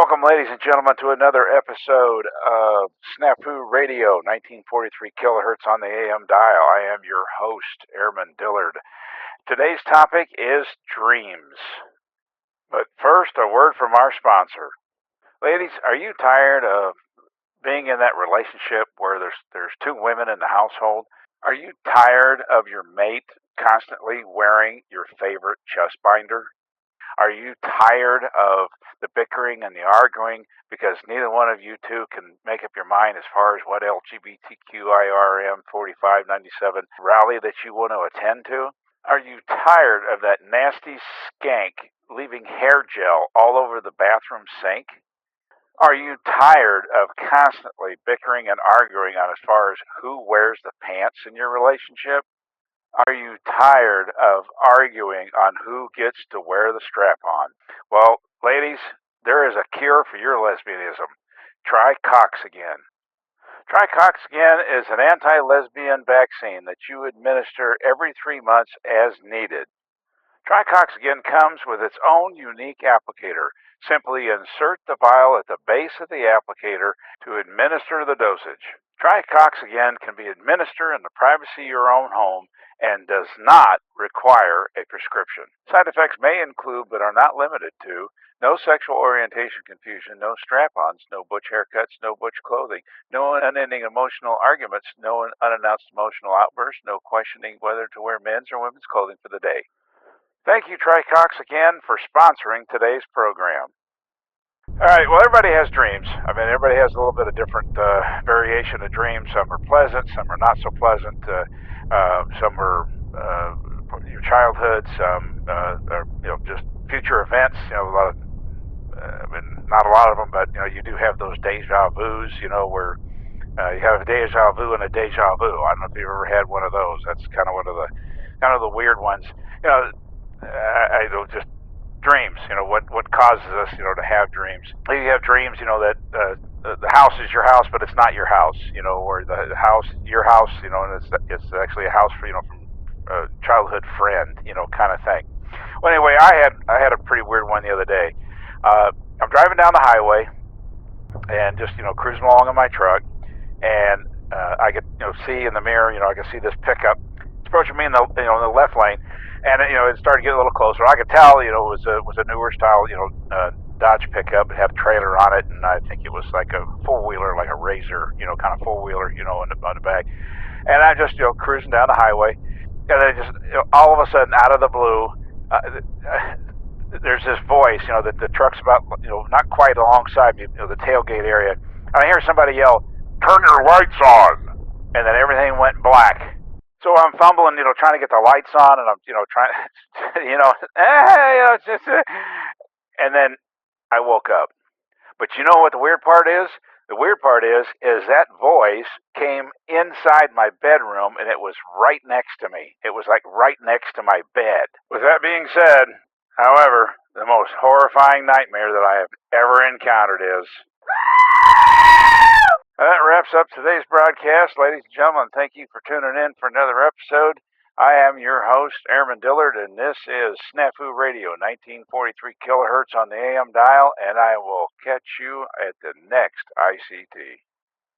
Welcome, ladies and gentlemen, to another episode of Snafu Radio, 1943 kilohertz on the AM dial. I am your host, Airman Dillard. Today's topic is dreams. But first, a word from our sponsor. Ladies, are you tired of being in that relationship where there's two women in the household? Are you tired of your mate constantly wearing your favorite chest binder? Are you tired of the bickering and the arguing because neither one of you two can make up your mind as far as what LGBTQIRM 4597 rally that you want to attend to? Are you tired of that nasty skank leaving hair gel all over the bathroom sink? Are you tired of constantly bickering and arguing on as far as who wears the pants in your relationship? Are you tired of arguing on who gets to wear the strap on? Well, ladies, there is a cure for your lesbianism. Try Cox-Again. Try Cox-Again is an anti-lesbian vaccine that you administer every 3 months as needed. Try Cox-Again comes with its own unique applicator. Simply insert the vial at the base of the applicator to administer the dosage. Try Cox-Again can be administered in the privacy of your own home and does not require a prescription. Side effects may include, but are not limited to, no sexual orientation confusion, no strap-ons, no butch haircuts, no butch clothing, no unending emotional arguments, no unannounced emotional outbursts, no questioning whether to wear men's or women's clothing for the day. Thank you, Try Cox-Again, for sponsoring today's program. All right, well, everybody has dreams. I mean, everybody has a little bit of different variation of dreams. Some are pleasant, some are not so pleasant. Some are your childhood, some are just future events. A lot of, not a lot of them, but you do have those deja vus. Where you have a deja vu and a deja vu. I don't know if you've ever had one of those. That's kind of one of the weird ones. I don't just dreams. What causes us to have dreams. Maybe you have dreams that the house is your house but it's not your house, or the house your house, and it's actually a house for from a childhood friend, kind of thing. Well, anyway, I had a pretty weird one the other day. I'm driving down the highway and just cruising along in my truck, and I could see in the mirror, I could see this pickup. It's approaching me in the left lane. And it started to get a little closer. I could tell, it was a newer style, Dodge pickup. It had a trailer on it, and I think it was like a four-wheeler, like a Razor, kind of four-wheeler, on the back. And I'm just, cruising down the highway, and then just all of a sudden, out of the blue, there's this voice, that the truck's about, not quite alongside me, the tailgate area. And I hear somebody yell, "Turn your lights on!" And then everything went black. So I'm fumbling, trying to get the lights on, and I'm, trying, and then I woke up. But you know what the weird part is? The weird part is that voice came inside my bedroom, and it was right next to me. It was like right next to my bed. With that being said, however, the most horrifying nightmare that I have ever encountered is... That wraps up today's broadcast. Ladies and gentlemen, thank you for tuning in for another episode. I am your host, Airman Dillard, and this is Snafu Radio, 1943 kilohertz on the AM dial, and I will catch you at the next ICT.